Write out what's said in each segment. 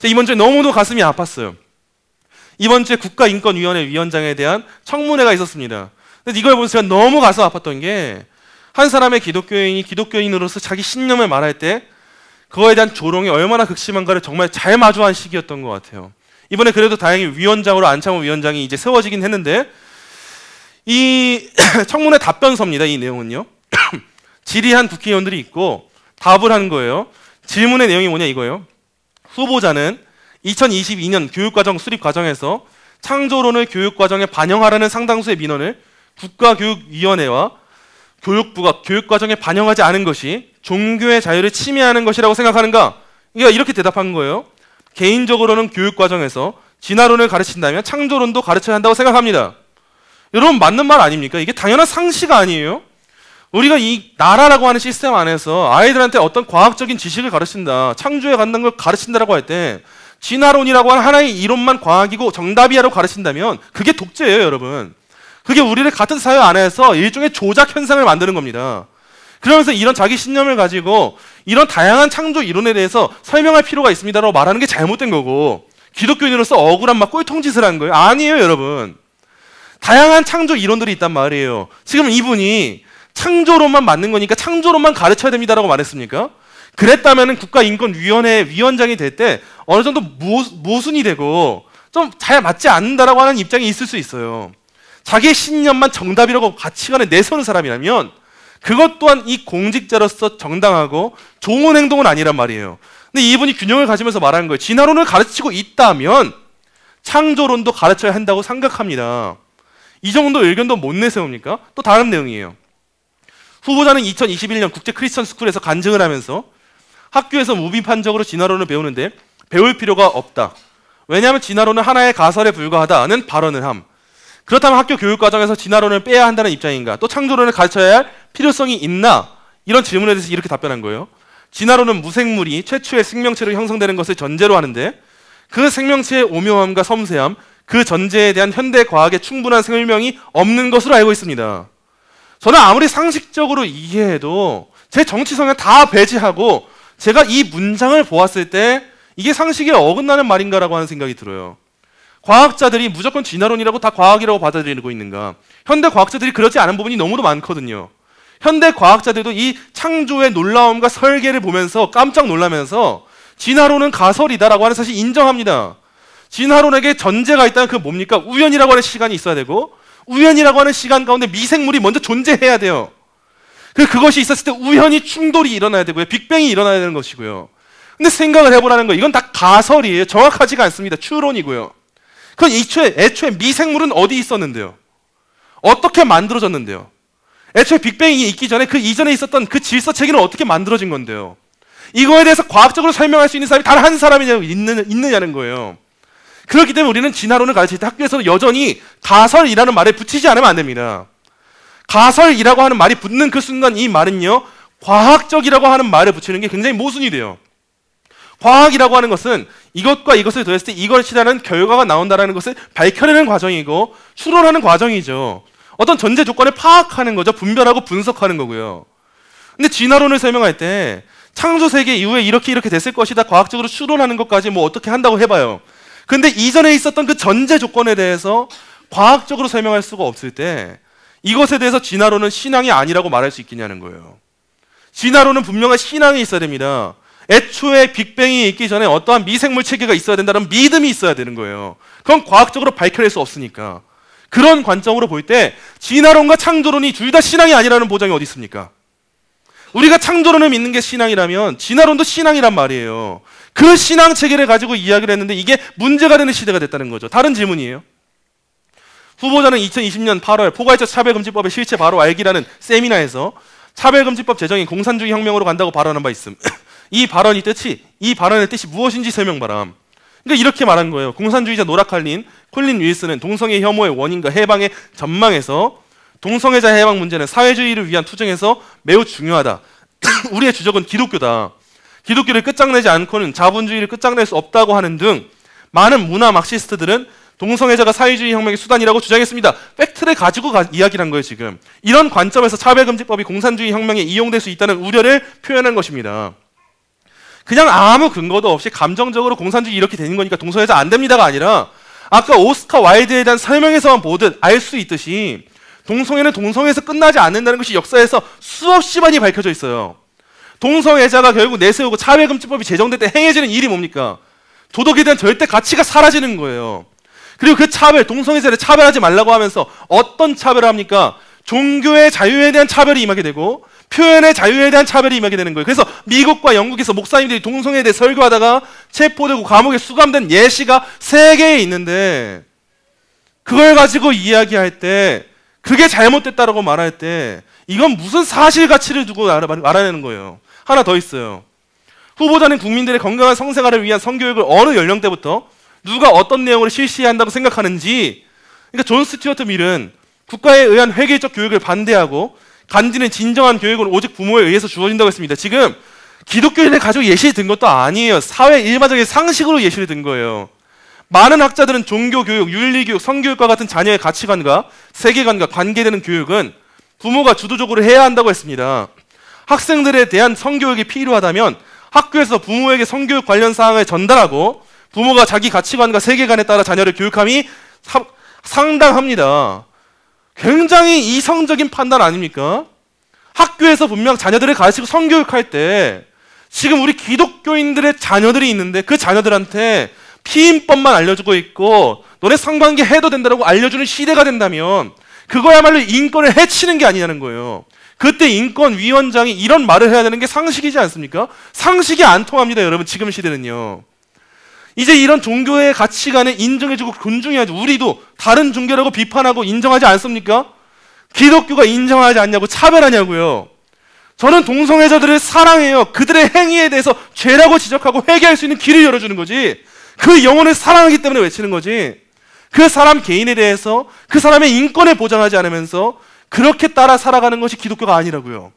이번 주에 너무도 가슴이 아팠어요. 이번 주에 국가인권위원회 위원장에 대한 청문회가 있었습니다. 근데 이걸 보면서 제가 너무 가슴 아팠던 게, 한 사람의 기독교인이 기독교인으로서 자기 신념을 말할 때 그거에 대한 조롱이 얼마나 극심한가를 정말 잘 마주한 시기였던 것 같아요. 이번에 그래도 다행히 위원장으로 안창호 위원장이 이제 세워지긴 했는데, 이 청문회 답변서입니다. 이 내용은요. 질의한 국회의원들이 있고 답을 하는 거예요. 질문의 내용이 뭐냐 이거예요. 후보자는 2022년 교육과정 수립 과정에서 창조론을 교육과정에 반영하라는 상당수의 민원을 국가교육위원회와 교육부가 교육과정에 반영하지 않은 것이 종교의 자유를 침해하는 것이라고 생각하는가? 이렇게 대답한 거예요. 개인적으로는 교육과정에서 진화론을 가르친다면 창조론도 가르쳐야 한다고 생각합니다. 여러분, 맞는 말 아닙니까? 이게 당연한 상식 아니에요? 우리가 이 나라라고 하는 시스템 안에서 아이들한테 어떤 과학적인 지식을 가르친다, 창조에 관한 걸 가르친다라고 할 때 진화론이라고 하는 하나의 이론만 과학이고 정답이야라고 가르친다면 그게 독재예요, 여러분. 그게 우리를 같은 사회 안에서 일종의 조작 현상을 만드는 겁니다. 그러면서 이런 자기 신념을 가지고 이런 다양한 창조 이론에 대해서 설명할 필요가 있습니다라고 말하는 게 잘못된 거고, 기독교인으로서 억울한 막 꼴통짓을 한 거예요. 아니에요, 여러분. 다양한 창조 이론들이 있단 말이에요. 지금 이분이 창조론만 맞는 거니까 창조론만 가르쳐야 됩니다라고 말했습니까? 그랬다면 국가인권위원회 위원장이 될 때 어느 정도 모순이 되고 좀 잘 맞지 않는다라고 하는 입장이 있을 수 있어요. 자기의 신념만 정답이라고 가치관에 내세우는 사람이라면 그것 또한 이 공직자로서 정당하고 좋은 행동은 아니란 말이에요. 근데 이분이 균형을 가지면서 말하는 거예요. 진화론을 가르치고 있다면 창조론도 가르쳐야 한다고 생각합니다. 이 정도 의견도 못 내세웁니까? 또 다른 내용이에요. 후보자는 2021년 국제 크리스천 스쿨에서 간증을 하면서 학교에서 무비판적으로 진화론을 배우는데 배울 필요가 없다. 왜냐하면 진화론은 하나의 가설에 불과하다는 발언을 함. 그렇다면 학교 교육과정에서 진화론을 빼야 한다는 입장인가? 또 창조론을 가르쳐야 할 필요성이 있나? 이런 질문에 대해서 이렇게 답변한 거예요. 진화론은 무생물이 최초의 생명체로 형성되는 것을 전제로 하는데 그 생명체의 오묘함과 섬세함, 그 전제에 대한 현대 과학의 충분한 설명이 없는 것으로 알고 있습니다. 저는 아무리 상식적으로 이해해도 제 정치 성향 다 배제하고 제가 이 문장을 보았을 때 이게 상식에 어긋나는 말인가라고 하는 생각이 들어요. 과학자들이 무조건 진화론이라고 다 과학이라고 받아들이고 있는가? 현대 과학자들이 그렇지 않은 부분이 너무도 많거든요. 현대 과학자들도 이 창조의 놀라움과 설계를 보면서 깜짝 놀라면서 진화론은 가설이다라고 하는 사실 인정합니다. 진화론에게 전제가 있다면 그 뭡니까? 우연이라고 하는 시간이 있어야 되고 우연이라고 하는 시간 가운데 미생물이 먼저 존재해야 돼요. 그것이 있었을 때 우연히 충돌이 일어나야 되고요. 빅뱅이 일어나야 되는 것이고요. 근데 생각을 해보라는 거예요. 이건 다 가설이에요. 정확하지가 않습니다. 추론이고요. 그건 애초에 미생물은 어디 있었는데요? 어떻게 만들어졌는데요? 애초에 빅뱅이 있기 전에 그 이전에 있었던 그 질서체계는 어떻게 만들어진 건데요? 이거에 대해서 과학적으로 설명할 수 있는 사람이 단 한 사람이냐고 있느냐는 거예요. 그렇기 때문에 우리는 진화론을 가르칠 때 학교에서는 여전히 가설이라는 말에 붙이지 않으면 안 됩니다. 가설이라고 하는 말이 붙는 그 순간 이 말은요, 과학적이라고 하는 말을 붙이는 게 굉장히 모순이 돼요. 과학이라고 하는 것은 이것과 이것을 더했을 때 이것이라는 결과가 나온다는 것을 밝혀내는 과정이고 추론하는 과정이죠. 어떤 전제 조건을 파악하는 거죠. 분별하고 분석하는 거고요. 근데 진화론을 설명할 때 창조 세계 이후에 이렇게 됐을 것이다. 과학적으로 추론하는 것까지 뭐 어떻게 한다고 해봐요. 근데 이전에 있었던 그 전제 조건에 대해서 과학적으로 설명할 수가 없을 때 이것에 대해서 진화론은 신앙이 아니라고 말할 수 있겠냐는 거예요. 진화론은 분명한 신앙이 있어야 됩니다. 애초에 빅뱅이 있기 전에 어떠한 미생물 체계가 있어야 된다는 믿음이 있어야 되는 거예요. 그건 과학적으로 밝혀낼 수 없으니까. 그런 관점으로 볼 때 진화론과 창조론이 둘 다 신앙이 아니라는 보장이 어디 있습니까? 우리가 창조론을 믿는 게 신앙이라면 진화론도 신앙이란 말이에요. 그 신앙 체계를 가지고 이야기를 했는데 이게 문제가 되는 시대가 됐다는 거죠. 다른 질문이에요. 후보자는 2020년 8월 포괄적 차별금지법의 실체 바로 알기라는 세미나에서 차별금지법 제정이 공산주의 혁명으로 간다고 발언한 바 있음. 이 발언의 뜻이 무엇인지 설명바람. 그러니까 이렇게 말한 거예요. 공산주의자 노라칼린 콜린 윌슨은 동성애 혐오의 원인과 해방의 전망에서 동성애자 해방 문제는 사회주의를 위한 투쟁에서 매우 중요하다. 우리의 주적은 기독교다. 기독교를 끝장내지 않고는 자본주의를 끝장낼 수 없다고 하는 등 많은 문화 막시스트들은 동성애자가 사회주의 혁명의 수단이라고 주장했습니다. 팩트를 가지고 이야기를 한 거예요, 지금. 이런 관점에서 차별금지법이 공산주의 혁명에 이용될 수 있다는 우려를 표현한 것입니다. 그냥 아무 근거도 없이 감정적으로 공산주의 이렇게 되는 거니까 동성애자 안 됩니다가 아니라 아까 오스카 와일드에 대한 설명에서만 보듯 알 수 있듯이 동성애는 동성애에서 끝나지 않는다는 것이 역사에서 수없이 많이 밝혀져 있어요. 동성애자가 결국 내세우고 차별금지법이 제정될 때 행해지는 일이 뭡니까? 도덕에 대한 절대 가치가 사라지는 거예요. 그리고 그 차별, 동성애자를 차별하지 말라고 하면서 어떤 차별을 합니까? 종교의 자유에 대한 차별이 임하게 되고 표현의 자유에 대한 차별이 임하게 되는 거예요. 그래서 미국과 영국에서 목사님들이 동성애에 대해 설교하다가 체포되고 감옥에 수감된 예시가 세계에 있는데 그걸 가지고 이야기할 때 그게 잘못됐다라고 말할 때 이건 무슨 사실 가치를 두고 말하는 거예요. 하나 더 있어요. 후보자는 국민들의 건강한 성생활을 위한 성교육을 어느 연령대부터 누가 어떤 내용으로 실시해야 한다고 생각하는지. 그러니까 존 스튜어트 밀은 국가에 의한 획일적 교육을 반대하고 간디는 진정한 교육은 오직 부모에 의해서 주어진다고 했습니다. 지금 기독교인을 가지고 예시를 든 것도 아니에요. 사회 일반적인 상식으로 예시를 든 거예요. 많은 학자들은 종교교육, 윤리교육, 성교육과 같은 자녀의 가치관과 세계관과 관계되는 교육은 부모가 주도적으로 해야 한다고 했습니다. 학생들에 대한 성교육이 필요하다면 학교에서 부모에게 성교육 관련 사항을 전달하고 부모가 자기 가치관과 세계관에 따라 자녀를 교육함이 상당합니다. 굉장히 이성적인 판단 아닙니까? 학교에서 분명 자녀들을 가르치고 성교육할 때 지금 우리 기독교인들의 자녀들이 있는데 그 자녀들한테 피임법만 알려주고 있고 너네 성관계 해도 된다고 알려주는 시대가 된다면 그거야말로 인권을 해치는 게 아니냐는 거예요. 그때 인권위원장이 이런 말을 해야 되는 게 상식이지 않습니까? 상식이 안 통합니다, 여러분. 지금 시대는요. 이제 이런 종교의 가치관을 인정해주고 존중해야죠. 우리도 다른 종교라고 비판하고 인정하지 않습니까? 기독교가 인정하지 않냐고 차별하냐고요. 저는 동성애자들을 사랑해요. 그들의 행위에 대해서 죄라고 지적하고 회개할 수 있는 길을 열어주는 거지. 그 영혼을 사랑하기 때문에 외치는 거지. 그 사람 개인에 대해서 그 사람의 인권을 보장하지 않으면서 그렇게 따라 살아가는 것이 기독교가 아니라고요.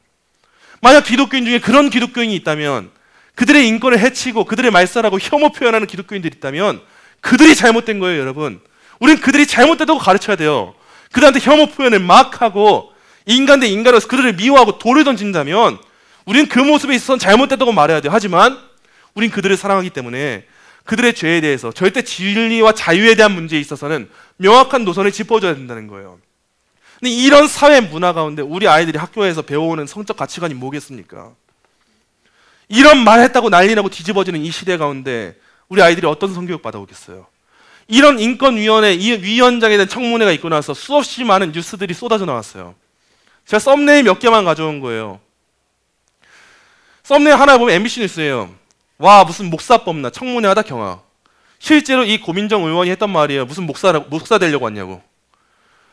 만약 기독교인 중에 그런 기독교인이 있다면 그들의 인권을 해치고 그들의 말살하고 혐오 표현하는 기독교인들이 있다면 그들이 잘못된 거예요, 여러분. 우리는 그들이 잘못됐다고 가르쳐야 돼요. 그들한테 혐오 표현을 막 하고 인간 대 인간으로서 그들을 미워하고 돌을 던진다면 우리는 그 모습에 있어서는 잘못됐다고 말해야 돼요. 하지만 우린 그들을 사랑하기 때문에 그들의 죄에 대해서 절대 진리와 자유에 대한 문제에 있어서는 명확한 노선을 짚어줘야 된다는 거예요. 근데 이런 사회 문화 가운데 우리 아이들이 학교에서 배워오는 성적 가치관이 뭐겠습니까? 이런 말 했다고 난리 나고 뒤집어지는 이 시대 가운데 우리 아이들이 어떤 성교육 받아오겠어요? 이런 인권위원회 이 위원장에 대한 청문회가 있고 나서 수없이 많은 뉴스들이 쏟아져 나왔어요. 제가 썸네일 몇 개만 가져온 거예요. 썸네일 하나 보면 MBC 뉴스예요. 와, 무슨 목사 뽑나 청문회 하다 경화. 실제로 이 고민정 의원이 했던 말이에요. 무슨 목사 되려고 왔냐고.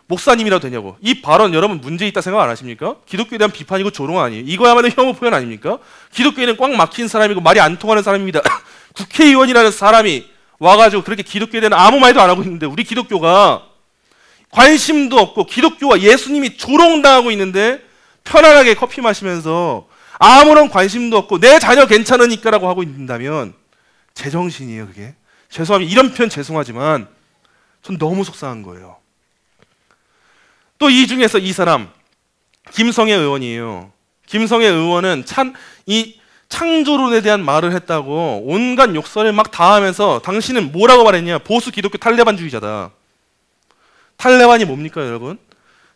목사님이라도 되냐고. 이 발언 여러분 문제 있다 생각 안 하십니까? 기독교에 대한 비판이고 조롱 아니에요. 이거야말로 혐오 표현 아닙니까? 기독교에는 꽉 막힌 사람이고 말이 안 통하는 사람입니다. 국회의원이라는 사람이 와가지고 그렇게 기독교에 대한 아무 말도 안 하고 있는데 우리 기독교가 관심도 없고 기독교와 예수님이 조롱당하고 있는데 편안하게 커피 마시면서 아무런 관심도 없고 내 자녀 괜찮으니까라고 하고 있다면 제정신이에요, 그게. 죄송합니다. 이런 표현 죄송하지만 전 너무 속상한 거예요. 또 이 중에서 이 사람 김성애 의원이에요. 김성애 의원은 이 창조론에 대한 말을 했다고 온갖 욕설을 막 다 하면서 당신은 뭐라고 말했냐? 보수 기독교 탈레반주의자다. 탈레반이 뭡니까, 여러분?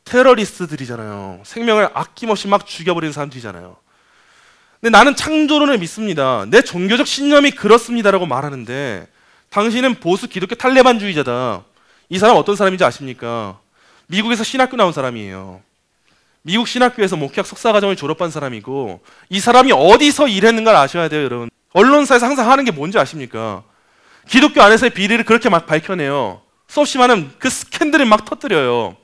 테러리스트들이잖아요. 생명을 아낌없이 막 죽여버리는 사람들이잖아요. 근데 나는 창조론을 믿습니다. 내 종교적 신념이 그렇습니다라고 말하는데 당신은 보수 기독교 탈레반주의자다. 이 사람 어떤 사람인지 아십니까? 미국에서 신학교 나온 사람이에요. 미국 신학교에서 목회학 석사과정을 졸업한 사람이고 이 사람이 어디서 일했는가를 아셔야 돼요, 여러분. 언론사에서 항상 하는 게 뭔지 아십니까? 기독교 안에서의 비리를 그렇게 막 밝혀내요. 수없이 많은 그 스캔들을 막 터뜨려요.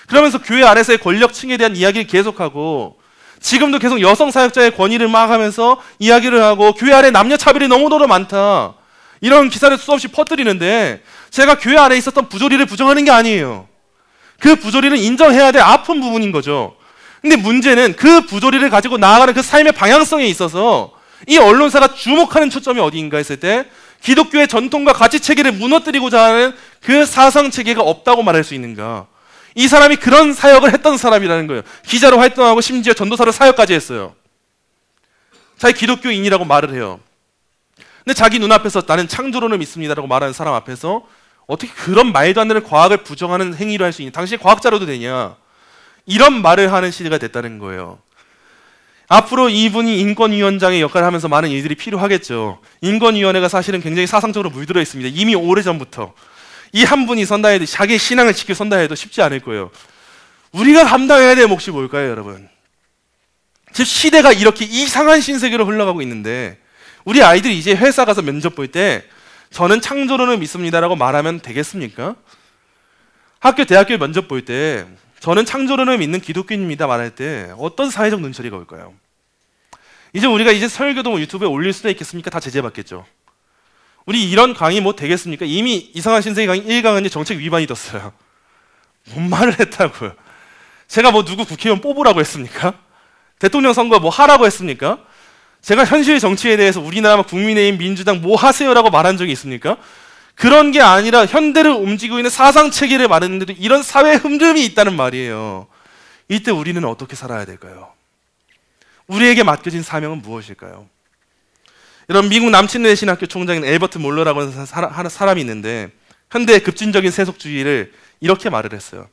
그러면서 교회 안에서의 권력층에 대한 이야기를 계속하고 지금도 계속 여성 사역자의 권위를 막 하면서 이야기를 하고 교회 안에 남녀 차별이 너무너무 많다. 이런 기사를 수없이 퍼뜨리는데 제가 교회 안에 있었던 부조리를 부정하는 게 아니에요. 그 부조리는 인정해야 될 아픈 부분인 거죠. 근데 문제는 그 부조리를 가지고 나아가는 그 삶의 방향성에 있어서 이 언론사가 주목하는 초점이 어디인가 했을 때 기독교의 전통과 가치 체계를 무너뜨리고자 하는 그 사상 체계가 없다고 말할 수 있는가. 이 사람이 그런 사역을 했던 사람이라는 거예요. 기자로 활동하고 심지어 전도사로 사역까지 했어요. 자기 기독교인이라고 말을 해요. 근데 자기 눈앞에서 나는 창조론을 믿습니다라고 말하는 사람 앞에서 어떻게 그런 말도 안 되는 과학을 부정하는 행위를 할 수 있냐? 당신이 과학자로도 되냐? 이런 말을 하는 시대가 됐다는 거예요. 앞으로 이분이 인권위원장의 역할을 하면서 많은 일들이 필요하겠죠. 인권위원회가 사실은 굉장히 사상적으로 물들어 있습니다. 이미 오래전부터. 이 한 분이 선다 해도, 자기의 신앙을 지켜 선다 해도 쉽지 않을 거예요. 우리가 감당해야 될 몫이 뭘까요, 여러분? 즉 시대가 이렇게 이상한 신세계로 흘러가고 있는데 우리 아이들이 이제 회사 가서 면접 볼 때 저는 창조론을 믿습니다라고 말하면 되겠습니까? 학교, 대학교 면접 볼 때 저는 창조론을 믿는 기독교인입니다 말할 때 어떤 사회적 눈초리가 올까요? 이제 우리가 이제 설교도 뭐 유튜브에 올릴 수도 있겠습니까? 다 제재받겠죠. 우리 이런 강의 뭐 되겠습니까? 이미 이상한 신세계 강의 1강은 정책 위반이 떴어요. 뭔 말을 했다고요? 제가 뭐 누구 국회의원 뽑으라고 했습니까? 대통령 선거 뭐 하라고 했습니까? 제가 현실 정치에 대해서 우리나라 국민의힘 민주당 뭐 하세요라고 말한 적이 있습니까? 그런 게 아니라 현대를 움직이고 있는 사상 체계를 말했는데도 이런 사회 흠듦이 있다는 말이에요. 이때 우리는 어떻게 살아야 될까요? 우리에게 맡겨진 사명은 무엇일까요? 여러분, 미국 남친네 신학교 총장인 엘버트 몰러라고 하는 사람이 있는데 현대의 급진적인 세속주의를 이렇게 말을 했어요.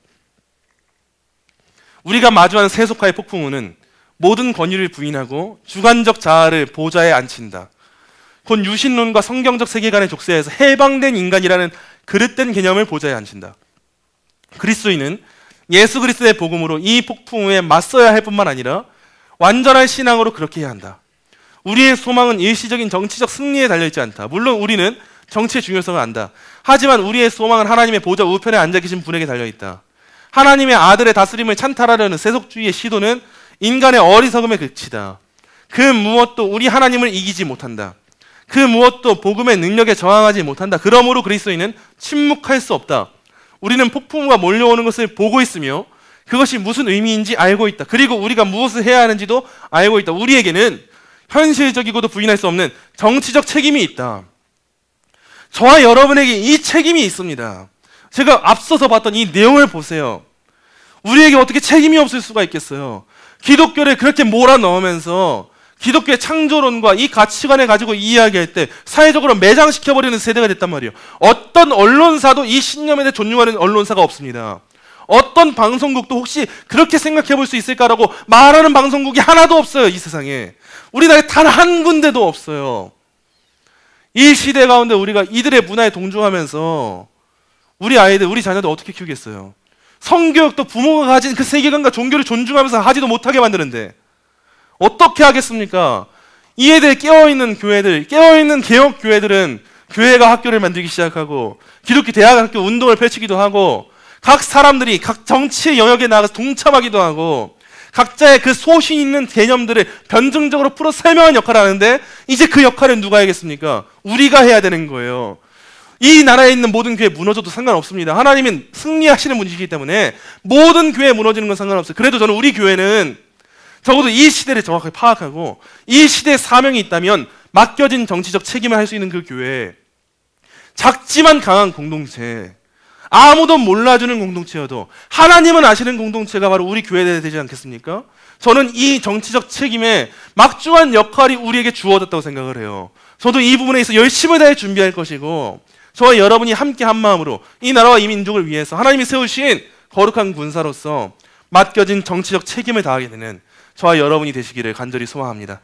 우리가 마주한 세속화의 폭풍우는 모든 권위를 부인하고 주관적 자아를 보좌에 앉힌다. 곧 유신론과 성경적 세계관의 족쇄에서 해방된 인간이라는 그릇된 개념을 보좌에 앉힌다. 그리스도인은 예수 그리스도의 복음으로 이 폭풍우에 맞서야 할 뿐만 아니라 완전한 신앙으로 그렇게 해야 한다. 우리의 소망은 일시적인 정치적 승리에 달려있지 않다. 물론 우리는 정치의 중요성을 안다. 하지만 우리의 소망은 하나님의 보좌 우편에 앉아 계신 분에게 달려있다. 하나님의 아들의 다스림을 찬탈하려는 세속주의의 시도는 인간의 어리석음의 극치다. 그 무엇도 우리 하나님을 이기지 못한다. 그 무엇도 복음의 능력에 저항하지 못한다. 그러므로 그리스도인은 침묵할 수 없다. 우리는 폭풍우가 몰려오는 것을 보고 있으며 그것이 무슨 의미인지 알고 있다. 그리고 우리가 무엇을 해야 하는지도 알고 있다. 우리에게는 현실적이고도 부인할 수 없는 정치적 책임이 있다. 저와 여러분에게 이 책임이 있습니다. 제가 앞서서 봤던 이 내용을 보세요. 우리에게 어떻게 책임이 없을 수가 있겠어요? 기독교를 그렇게 몰아넣으면서 기독교의 창조론과 이 가치관을 가지고 이야기할 때 사회적으로 매장시켜버리는 세대가 됐단 말이에요. 어떤 언론사도 이 신념에 대해 존중하는 언론사가 없습니다. 어떤 방송국도 혹시 그렇게 생각해 볼 수 있을까라고 말하는 방송국이 하나도 없어요. 이 세상에. 우리나라에 단 한 군데도 없어요. 이 시대 가운데 우리가 이들의 문화에 동조하면서 우리 아이들, 우리 자녀들 어떻게 키우겠어요? 성교육도 부모가 가진 그 세계관과 종교를 존중하면서 하지도 못하게 만드는데 어떻게 하겠습니까? 이에 대해 깨어있는 교회들, 깨어있는 개혁 교회들은 교회가 학교를 만들기 시작하고 기독교 대학 학교 운동을 펼치기도 하고 각 사람들이 각 정치의 영역에 나가서 동참하기도 하고 각자의 그 소신 있는 개념들을 변증적으로 풀어 설명하는 역할을 하는데 이제 그 역할은 누가 하겠습니까? 우리가 해야 되는 거예요. 이 나라에 있는 모든 교회 무너져도 상관없습니다. 하나님은 승리하시는 분이시기 때문에 모든 교회 무너지는 건 상관없어요. 그래도 저는 우리 교회는 적어도 이 시대를 정확하게 파악하고 이 시대의 사명이 있다면 맡겨진 정치적 책임을 할 수 있는 그 교회, 작지만 강한 공동체, 아무도 몰라주는 공동체여도 하나님은 아시는 공동체가 바로 우리 교회에 되지 않겠습니까? 저는 이 정치적 책임에 막중한 역할이 우리에게 주어졌다고 생각을 해요. 저도 이 부분에 있어서 열심을 다해 준비할 것이고 저와 여러분이 함께 한 마음으로 이 나라와 이 민족을 위해서 하나님이 세우신 거룩한 군사로서 맡겨진 정치적 책임을 다하게 되는 저와 여러분이 되시기를 간절히 소망합니다.